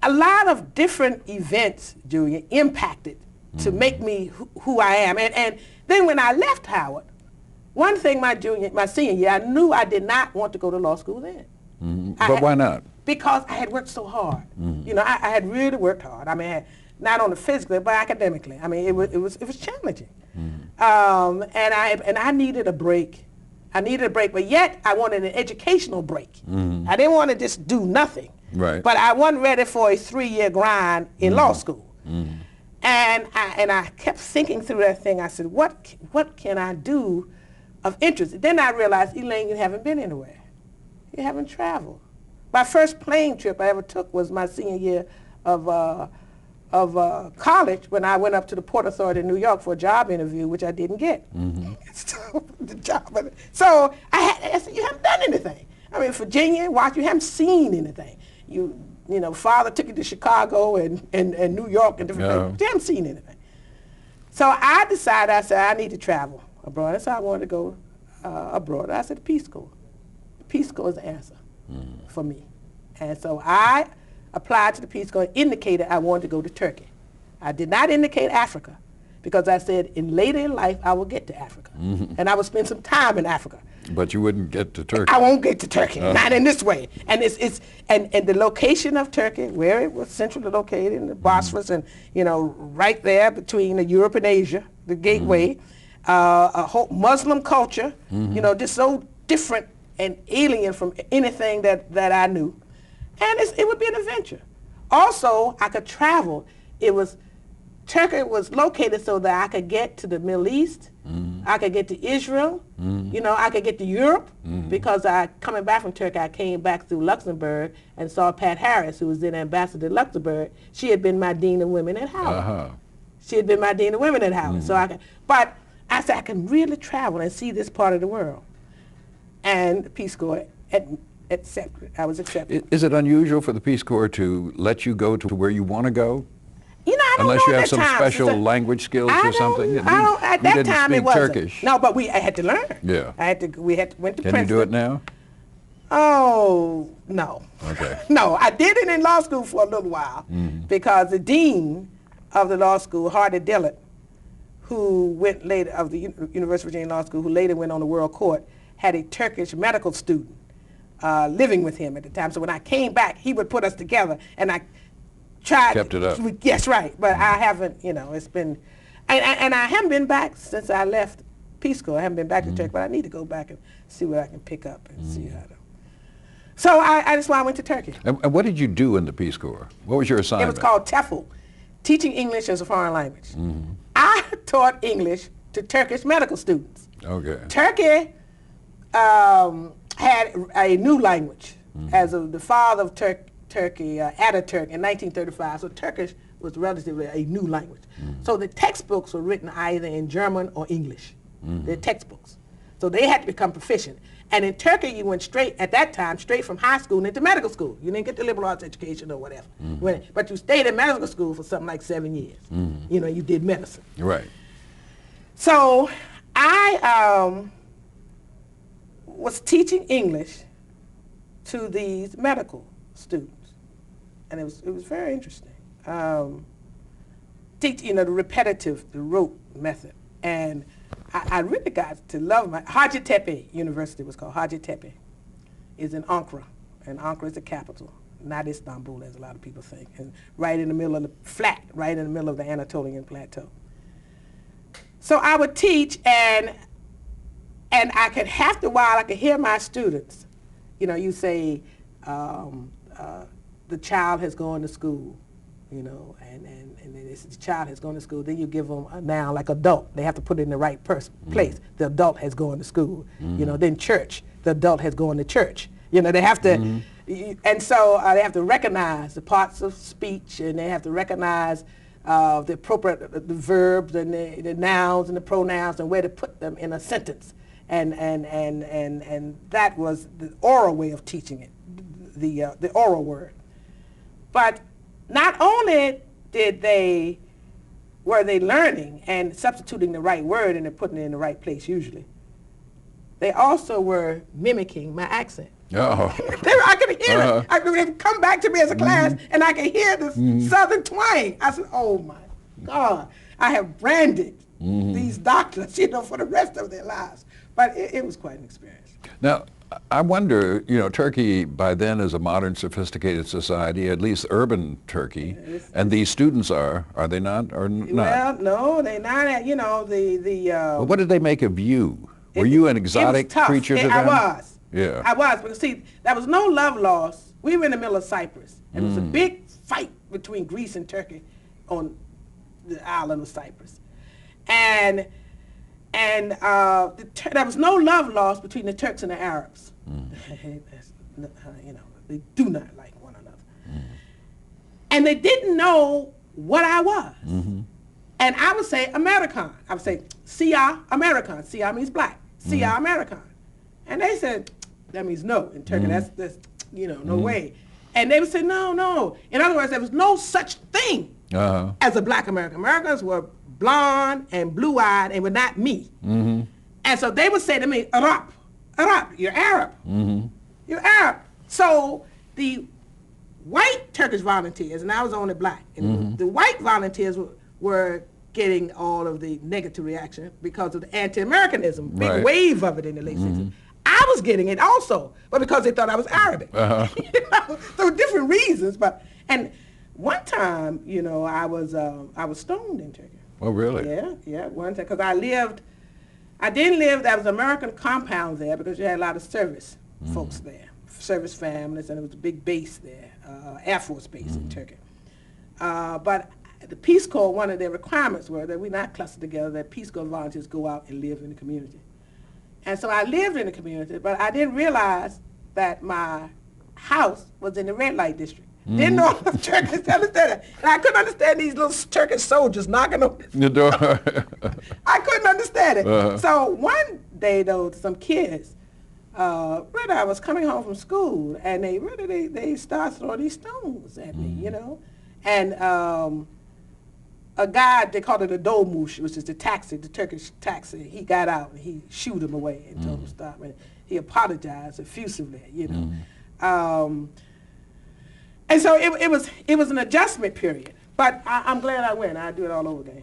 a lot of different events, Julia, impacted to make me who I am. And then when I left Howard, one thing my senior year, I knew I did not want to go to law school then. But why not? Because I had worked so hard. You know, I had really worked hard. I mean, not only physically, but academically. I mean, it was challenging. And I needed a break. I needed a break, but yet I wanted an educational break. I didn't want to just do nothing. Right. But I wasn't ready for a 3-year grind in law school. And I kept thinking through that thing. I said, what can I do of interest? Then I realized, Elaine, you haven't been anywhere. You haven't traveled. My first plane trip I ever took was my senior year of college, when I went up to the Port Authority in New York for a job interview, which I didn't get. So I said, you haven't done anything. I mean, Virginia, Washington, you haven't seen anything. You know, father took you to Chicago and New York and different places. You haven't seen anything. So I decided, I said, I need to travel abroad. That's how I wanted to go abroad. I said, the Peace Corps. The Peace Corps is the answer for me. And so I applied to the Peace Corps, indicated I wanted to go to Turkey. I did not indicate Africa, because I said later in life I will get to Africa. And I would spend some time in Africa. But you wouldn't get to Turkey. I won't get to Turkey, not in this way. And and the location of Turkey, where it was centrally located in the Bosphorus, and you know, right there between Europe and Asia, the gateway, a whole Muslim culture, you know, just so different and alien from anything that I knew. And it would be an adventure. Also, I could travel. Turkey was located so that I could get to the Middle East, I could get to Israel, you know, I could get to Europe, because coming back from Turkey, I came back through Luxembourg and saw Pat Harris, who was then ambassador to Luxembourg. She had been my dean of women at Howard. She had been my dean of women at Howard. But I said, I can really travel and see this part of the world. And the Peace Corps accepted. I was accepted. Is it unusual for the Peace Corps to let you go to where you want to go? You know, I don't Unless know you at have some that time. special language skills or something? At that time it wasn't. Turkish. No, but I had to learn. Yeah. Went to Princeton. Can you do it now? Oh, no. Okay. No, I did it in law school for a little while, because the dean of the law school, Hardy Dillard, who went later, of the University of Virginia Law School, who later went on the World Court, had a Turkish medical student living with him at the time. So when I came back, he would put us together, and I tried. Kept it up. Yes, right. But I haven't, you know, it's been, and I haven't been back since I left Peace Corps. I haven't been back to Turkey, but I need to go back and see what I can pick up and see how to. So that's why I went to Turkey. And what did you do in the Peace Corps? What was your assignment? It was called TEFL, Teaching English as a Foreign Language. I taught English to Turkish medical students. Okay. Turkey had a new language as the father of Turkey, Ataturk, in 1935. So Turkish was relatively a new language. So the textbooks were written either in German or English. They're textbooks. So they had to become proficient. And in Turkey, you went at that time, straight from high school into medical school. You didn't get the liberal arts education or whatever. But you stayed in medical school for something like 7 years. You know, you did medicine. Right. So I was teaching English to these medical students. And it was very interesting. You know, the repetitive, the rote method. And I really got to love Hacettepe University was called. Hacettepe is in Ankara, and Ankara is the capital, not Istanbul as a lot of people think, and right in the middle of the flat, right in the middle of the Anatolian plateau. So I would teach, and I could, after a while, I could hear my students, you know, you say, the child has gone to school, you know, and the child has gone to school. Then you give them a noun like adult. They have to put it in the right place. The adult has gone to school. You know, then church. The adult has gone to church. You know, they have to, and so they have to recognize the parts of speech, and they have to recognize the appropriate the verbs and the nouns and the pronouns and where to put them in a sentence. And that was the oral way of teaching it, the oral word. But not only were they learning and substituting the right word and putting it in the right place usually, they also were mimicking my accent. Oh. I could hear it. I could come back to me as a class, and I could hear this Southern twang. I said, "Oh my God, I have branded these doctors, for the rest of their lives." But it was quite an experience. Now, I wonder, Turkey by then is a modern, sophisticated society, at least urban Turkey, and these students are they not, or not? Well, no, they're not. Well, what did they make of you? Were you an exotic creature to them? I was. Yeah. I was, because see, there was no love lost. We were in the middle of Cyprus, and it was a big fight between Greece and Turkey on the island of Cyprus, and there was no love lost between the Turks and the Arabs. They do not like one another, and they didn't know what I was. And I would say American. I would say Sia American. Sia means black. Sia American. And they said, that means no in Turkey. That's no way. And they would say, no. In other words, there was no such thing as a black American. Americans were blonde and blue-eyed and were not me. And so they would say to me, Arab, you're Arab. You're Arab. So the white Turkish volunteers, and I was only black, and the white volunteers were getting all of the negative reaction because of the anti-Americanism, big wave of it in the late 60s. I was getting it also, but because they thought I was Arabic. So different reasons, and one time, I was stoned in Turkey. Oh, really? Yeah, one time, because I didn't live, there was an American compound there because you had a lot of service folks there, service families, and it was a big base there, Air Force base in Turkey. But the Peace Corps, one of their requirements were that we not cluster together, that Peace Corps volunteers go out and live in the community. And so I lived in the community, but I didn't realize that my house was in the red light district. Didn't know enough Turkish to understand it. And I couldn't understand these little Turkish soldiers knocking on the door. I couldn't understand it. So one day, though, some kids, I was coming home from school, and they started throwing these stones at me, And a guy, they called it a dolmuş, which is the Turkish taxi. He got out and he shooed him away and told him to stop. And he apologized effusively, And so it was an adjustment period. But I'm glad I went. I'd do it all over again.